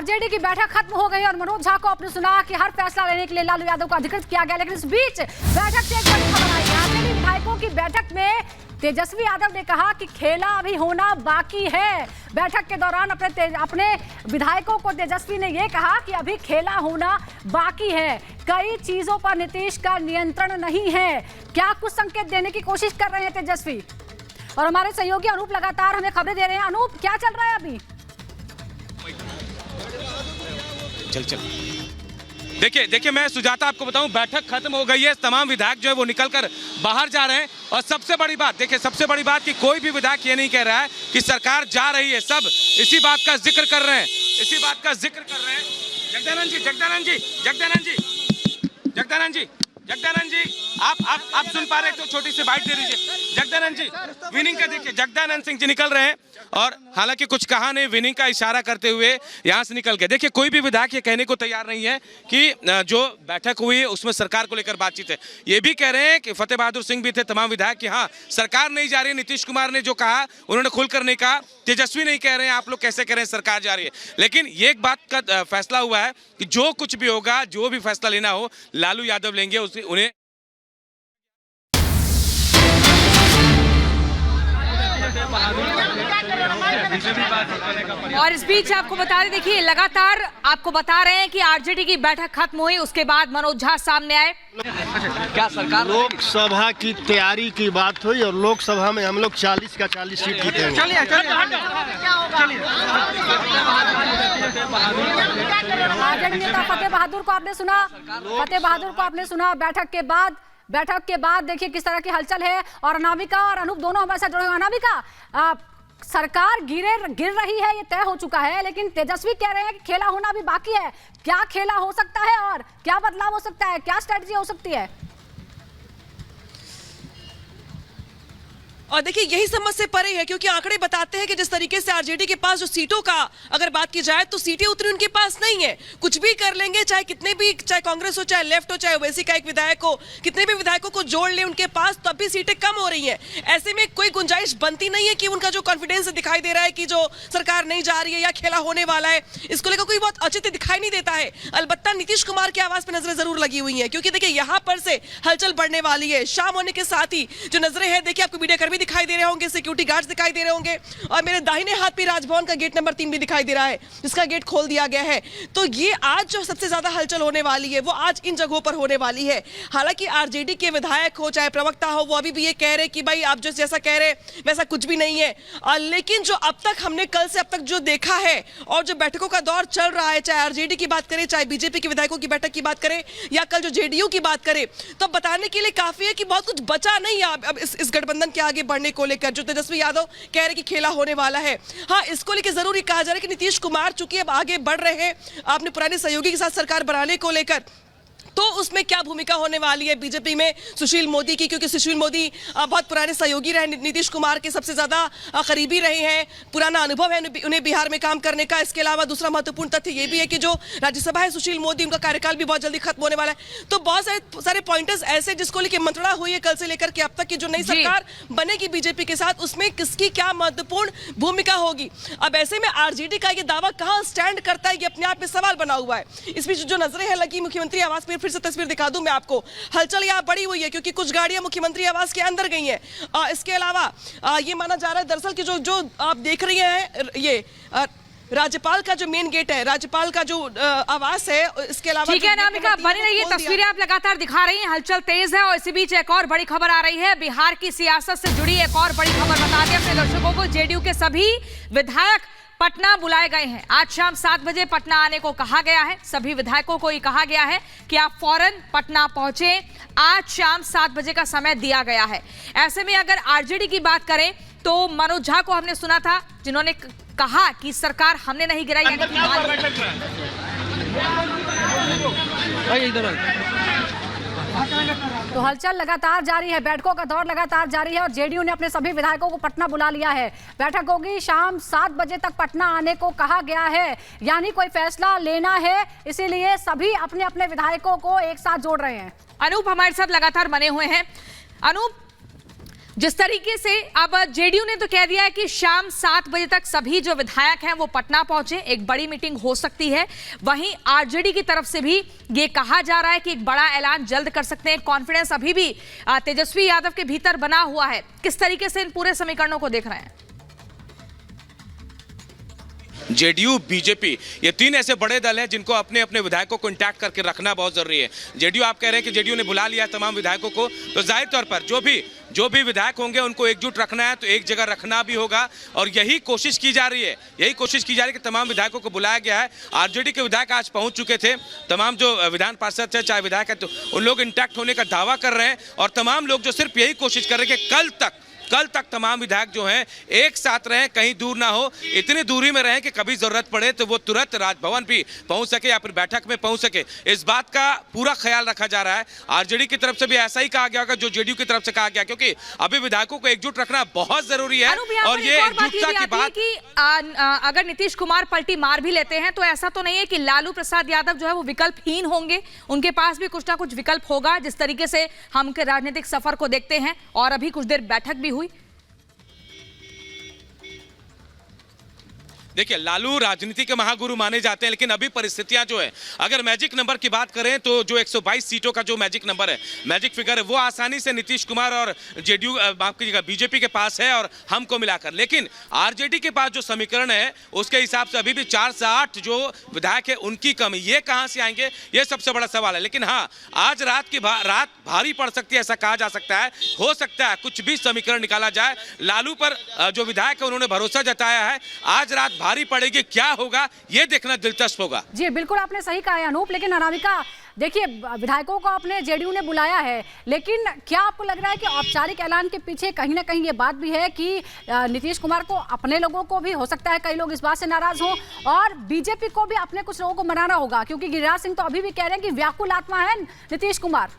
RJD की बैठक खत्म हो गई और मनोज झा को आपने सुना कि हर फैसला लेने के लिए लालू यादव को अधिकृत किया गया। लेकिन इस बीच बैठक से एक बड़ी खबर आई। आरजेडी विधायकों की बैठक में तेजस्वी यादव ने कहा कि खेला अभी होना बाकी है। बैठक के दौरान अपने विधायकों को तेजस्वी ने यह कहा कि अभी खेला होना बाकी है, कई चीजों पर नीतीश का नियंत्रण नहीं है। क्या कुछ संकेत देने की कोशिश कर रहे हैं तेजस्वी? और हमारे सहयोगी अनूप लगातार हमें खबरें दे रहे हैं। अनूप, क्या चल रहा है अभी? चल देखिए मैं सुजाता आपको बताऊं, बैठक खत्म हो गई है। तमाम विधायक जो है वो निकलकर बाहर जा रहे हैं। और सबसे बड़ी बात कि कोई भी विधायक ये नहीं कह रहा है कि सरकार जा रही है। सब इसी बात का जिक्र कर रहे हैं। जगदानंद जी आप सुन पा रहे हैं तो छोटी सी बाइट दे दीजिए। जगदानंद जी, विनिंग का देखिए, जगदानंद सिंह जी निकल रहे हैं और हालांकि कुछ कहा नहीं, विनिंग का इशारा करते हुए यहां से निकल गए। देखिए, कोई भी विधायक ये कहने को तैयार नहीं है कि जो बैठक हुई है उसमें सरकार को लेकर बातचीत है। ये भी कह रहे हैं कि फतेह बहादुर सिंह भी थे, तमाम विधायक, कि हाँ सरकार नहीं जा रही है। नीतीश कुमार ने जो कहा उन्होंने खुलकर नहीं कहा। तेजस्वी नहीं कह रहे हैं आप लोग कैसे कह रहे हैं सरकार जा रही है। लेकिन ये एक बात का फैसला हुआ है कि जो कुछ भी होगा, जो भी फैसला लेना हो, लालू यादव लेंगे। उन्हें और इस बीच आपको बता दें, देखिए लगातार आपको बता रहे हैं कि आरजेडी की बैठक खत्म हुई, उसके बाद मनोज झा सामने आए। क्या सरकार लोकसभा की तैयारी की बात हुई और लोकसभा में हम लोग 40 का 40 सीट जीतेंगे। आरजेडी नेता फतेह बहादुर को आपने सुना। बैठक के बाद देखिए किस तरह की हलचल है। और अनामिका और अनूप दोनों हमारे साथ जुड़े हुए। अनामिका, सरकार गिर रही है, ये तय हो चुका है, लेकिन तेजस्वी कह रहे हैं कि खेला होना भी बाकी है। क्या खेला हो सकता है और क्या बदलाव हो सकता है, क्या स्ट्रेटजी हो सकती है? और देखिए, यही समझ से परे है, क्योंकि आंकड़े बताते हैं कि जिस तरीके से आरजेडी के पास जो सीटों का अगर बात की जाए तो सीटें उतनी उनके पास नहीं है। कुछ भी कर लेंगे, चाहे कांग्रेस हो, चाहे लेफ्ट हो, चाहे ओवैसी का एक विधायक हो, कितने भी विधायकों को जोड़ ले उनके पास, तब भी सीटें कम हो रही हैं। ऐसे में कोई गुंजाइश बनती नहीं है कि उनका जो कॉन्फिडेंस दिखाई दे रहा है कि जो सरकार नहीं जा रही है या खेला होने वाला है, इसको लेकर कोई बहुत औचित्य दिखाई नहीं देता है। अलबत्ता नीतीश कुमार की आवाज पर नजरें जरूर लगी हुई है, क्योंकि देखिए यहाँ पर से हलचल बढ़ने वाली है। शाम होने के साथ ही जो नजरें हैं, देखिए आपको मीडिया कर्मी दिखाई दे रहे होंगे, सिक्योरिटी गार्ड्स दिखाई दे रहे होंगे, और मेरे दाहिने हाथ पे राजभवन का गेट नंबर 3 भी दिखाई दे रहा है, जिसका गेट खोल दिया गया है। तो ये आज जो सबसे ज्यादा हलचल होने वाली है वो आज इन जगहों पर होने वाली है। हालांकि आरजेडी के विधायक हो चाहे प्रवक्ता हो, वो अभी भी ये कह रहे कि भाई आप जो जैसा कह रहे वैसा कुछ भी नहीं है। लेकिन जो अब तक हमने कल से अब तक जो देखा है और जो बैठकों का दौर चल रहा है, चाहे आरजेडी की बात करें, चाहे बीजेपी के विधायकों की बैठक की बात करें, या कल जो जेडीयू की बात करें, तो बताने के लिए काफी है कि बहुत कुछ बचा नहीं है अब इस गठबंधन के आगे बढ़ने को लेकर। जो तेजस्वी यादव कह रहे कि खेला होने वाला है, हाँ, इसको लेकर जरूर ये कहा जा रहा है कि नीतीश कुमार चूंकि अब आगे बढ़ रहे हैं अपने पुराने सहयोगी के साथ सरकार बनाने को लेकर, तो उसमें क्या भूमिका होने वाली है बीजेपी में सुशील मोदी की, क्योंकि सुशील मोदी बहुत पुराने सहयोगी रहे, नीतीश कुमार के सबसे ज्यादा करीबी रहे हैं, पुराना अनुभव है उन्हें बिहार में काम करने का। इसके अलावा दूसरा महत्वपूर्ण तथ्य ये भी है कि जो राज्यसभा है सुशील मोदी, उनका कार्यकाल भी बहुत जल्दी खत्म होने वाला है। तो बहुत सारे पॉइंटर्स ऐसे जिसको लेकर मंत्रणा हुई है कल से लेकर के अब तक की जो नई सरकार बनेगी बीजेपी के साथ, उसमें किसकी क्या महत्वपूर्ण भूमिका होगी। अब ऐसे में आरजेडी का ये दावा कहां स्टैंड करता है, ये अपने आप में सवाल बना हुआ है। इस बीच जो नजरें हैं लगी मुख्यमंत्री आवास पर, फिर से तस्वीर दिखा दूं मैं आपको, हलचल यहाँ बड़ी हुई है क्योंकि कुछ गाड़ियां मुख्यमंत्री आवास के अंदर गई हैं। इसके अलावा ये माना जा रहा है दरअसल कि जो आप देख रही हैं, ये राज्यपाल का जो मेन गेट है, राज्यपाल का जो आवास है, इसके अलावा ठीक है अनामिका, बनी रही तस्वीरें आप लगातार दिखा रही हैं, हलचल तेज है। और इसी बीच एक और बड़ी खबर आ रही है, बिहार की सियासत से जुड़ी एक और बड़ी खबर बता दें अपने दर्शकों को। जेडीयू के सभी विधायक पटना बुलाए गए हैं। आज शाम 7 बजे पटना आने को कहा गया है। सभी विधायकों को ये कहा गया है कि आप फौरन पटना पहुंचे। आज शाम 7 बजे का समय दिया गया है। ऐसे में अगर आरजेडी की बात करें तो मनोज झा को हमने सुना था, जिन्होंने कहा कि सरकार हमने नहीं गिराई, यानी तो हलचल लगातार जारी है, बैठकों का दौर लगातार जारी है और जेडीयू ने अपने सभी विधायकों को पटना बुला लिया है। बैठक होगी शाम 7 बजे तक, पटना आने को कहा गया है, यानी कोई फैसला लेना है, इसीलिए सभी अपने अपने विधायकों को एक साथ जोड़ रहे हैं। अनूप हमारे साथ लगातार बने हुए हैं। अनूप, जिस तरीके से अब जेडीयू ने तो कह दिया है कि शाम 7 बजे तक सभी जो विधायक हैं वो पटना पहुंचे, एक बड़ी मीटिंग हो सकती है। वहीं आरजेडी की तरफ से भी ये कहा जा रहा है कि एक बड़ा ऐलान जल्द कर सकते हैं। कॉन्फिडेंस अभी भी तेजस्वी यादव के भीतर बना हुआ है। किस तरीके से इन पूरे समीकरणों को देख रहे हैं? जेडीयू, बीजेपी, ये तीन ऐसे बड़े दल हैं जिनको अपने अपने विधायकों को इंटैक्ट करके रखना बहुत जरूरी है। जेडीयू, आप कह रहे हैं कि जेडीयू ने बुला लिया तमाम विधायकों को, तो जाहिर तौर पर जो भी विधायक होंगे उनको एकजुट रखना है, तो एक जगह रखना भी होगा। और यही कोशिश की जा रही है कि तमाम विधायकों को बुलाया गया है। आरजेडी के विधायक आज पहुंच चुके थे। तमाम जो विधान पार्षद है, चाहे विधायक है, तो उन लोग इंटैक्ट होने का दावा कर रहे हैं। और तमाम लोग जो सिर्फ यही कोशिश कर रहे हैं कि कल तक तमाम विधायक जो हैं एक साथ रहें, कहीं दूर ना हो, इतनी दूरी में रहें कि कभी जरूरत पड़े तो वो तुरंत राजभवन भी पहुंच सके या फिर बैठक में पहुंच सके। इस बात का पूरा ख्याल रखा जा रहा है। आरजेडी की तरफ से भी ऐसा ही कहा गया होगा जो जेडीयू की तरफ से कहा गया, क्योंकि अभी विधायकों को एकजुट रखना बहुत जरूरी है। और ये एकजुटता की बात कि अगर नीतीश कुमार पलटी मार भी लेते हैं तो ऐसा तो नहीं है कि लालू प्रसाद यादव जो है वो विकल्पहीन होंगे। उनके पास भी कुछ ना कुछ विकल्प होगा। जिस तरीके से हम के राजनीतिक सफर को देखते हैं, और अभी कुछ देर बैठक भी हुई। देखिए, लालू राजनीति के महागुरु माने जाते हैं, लेकिन अभी परिस्थितियां जो है, अगर मैजिक नंबर की बात करें तो जो 122 सीटों का जो मैजिक नंबर है, मैजिक फिगर है, वो आसानी से नीतीश कुमार और जेडीयू, माफ कीजिएगा, बीजेपी के पास है और हमको मिलाकर। लेकिन आरजेडी के पास जो समीकरण है उसके हिसाब से अभी भी 4 से 8 जो विधायक है उनकी कमी, ये कहां से आएंगे, ये सबसे बड़ा सवाल है। लेकिन हाँ, आज रात भारी पड़ सकती है, ऐसा कहा जा सकता है। हो सकता है कुछ भी समीकरण निकाला जाए। लालू पर जो विधायक है उन्होंने भरोसा जताया है। आज रात भारी पड़ेगी, क्या होगा ये देखना दिलचस्प होगा। जी बिल्कुल, आपने सही कहा है अनूप। लेकिन अनामिका, देखिए, विधायकों को अपने जेडीयू ने बुलाया है, लेकिन क्या आपको लग रहा है कि औपचारिक ऐलान के पीछे कहीं ना कहीं ये बात भी है कि नीतीश कुमार को, अपने लोगों को भी हो सकता है कई लोग इस बात से नाराज हों, और बीजेपी को भी अपने कुछ लोगों को मनाना होगा, क्योंकि गिरिराज सिंह तो अभी भी कह रहे हैं कि व्याकुल आत्मा है नीतीश कुमार।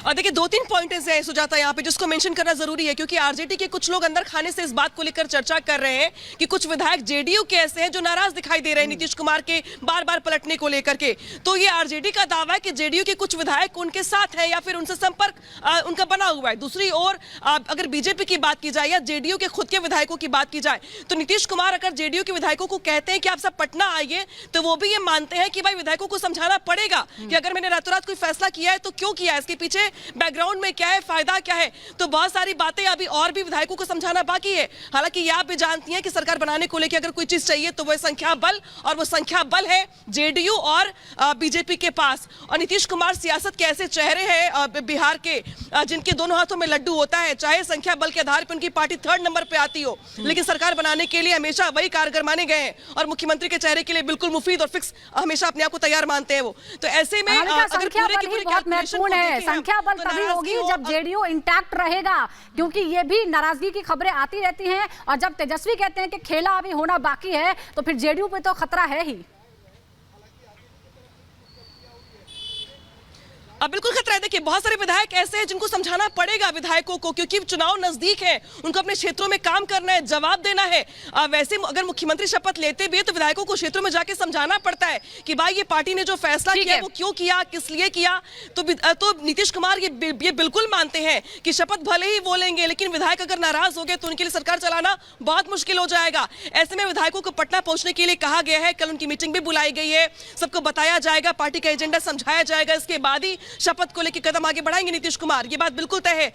और देखिए, 2-3 पॉइंट्स हैं सुजाता यहाँ पे जिसको मेंशन करना जरूरी है, क्योंकि आरजेडी के कुछ लोग अंदर खाने से इस बात को लेकर चर्चा कर रहे हैं कि कुछ विधायक जेडीयू के ऐसे हैं जो नाराज दिखाई दे रहे हैं नीतीश कुमार के बार-बार पलटने को लेकर के। तो ये आरजेडी का दावा है कि जेडीयू के कुछ विधायक उनके साथ हैं या फिर उनसे संपर्क उनका बना हुआ है। दूसरी ओर अगर बीजेपी की बात की जाए या जेडीयू के खुद के विधायकों की बात की जाए, तो नीतीश कुमार अगर जेडीयू के विधायकों को कहते हैं कि आप सब पटना आइए, तो वो भी ये मानते हैं कि भाई विधायकों को समझाना पड़ेगा कि अगर मैंने रातों रात कोई फैसला किया है तो क्यों किया है, इसके पीछे बैकग्राउंड में क्या है, फायदा क्या है। तो बहुत सारी बातें अभी और भी विधायकों को समझाना बाकी है। हालांकि ये आप भी जानती हैं कि सरकार बनाने को लेकर अगर कोई चीज चाहिए तो वो संख्या बल, और वो संख्या बल है जेडीयू और बीजेपी के पास। और नीतीश कुमार सियासत के ऐसे चेहरे हैं बिहार के जिनके दोनों हाथों में लड्डू होता है, चाहे संख्या बल के आधार पर उनकी पार्टी 3rd नंबर पे आती हो, लेकिन सरकार बनाने के लिए हमेशा वही कारगर माने गए हैं और मुख्यमंत्री के चेहरे के लिए बिल्कुल मुफीद और फिक्स हमेशा अपने आप को तैयार मानते हैं वो। तो ऐसे में अगर पूरे की पूरी महत्वपूर्ण है, संख्या बल तभी होगी जब जेडीयू इंटैक्ट रहेगा, क्योंकि ये भी नाराजगी की खबरें आती रहती हैं। और जब तेजस्वी कहते हैं कि खेला अभी होना बाकी है, तो फिर जेडीयू पे तो खतरा है ही। अब बिल्कुल खतरा है। देखिए, बहुत सारे विधायक ऐसे हैं जिनको समझाना पड़ेगा विधायकों को, क्योंकि चुनाव नजदीक है, उनको अपने क्षेत्रों में काम करना है, जवाब देना है। वैसे अगर मुख्यमंत्री शपथ लेते भी है तो विधायकों को क्षेत्रों में जाके समझाना पड़ता है कि भाई ये पार्टी ने जो फैसला किया वो क्यों किया, किस लिए किया। तो नीतीश कुमार ये बिल्कुल मानते हैं कि शपथ भले ही वो लेंगे, लेकिन विधायक अगर नाराज हो गए तो उनके लिए सरकार चलाना बहुत मुश्किल हो जाएगा। ऐसे में विधायकों को पटना पहुंचने के लिए कहा गया है। कल उनकी मीटिंग भी बुलाई गई है, सबको बताया जाएगा, पार्टी का एजेंडा समझाया जाएगा। इसके बाद ही शपथ को लेकर कदम आगे बढ़ाएंगे नीतीश कुमार, ये बात बिल्कुल तय है।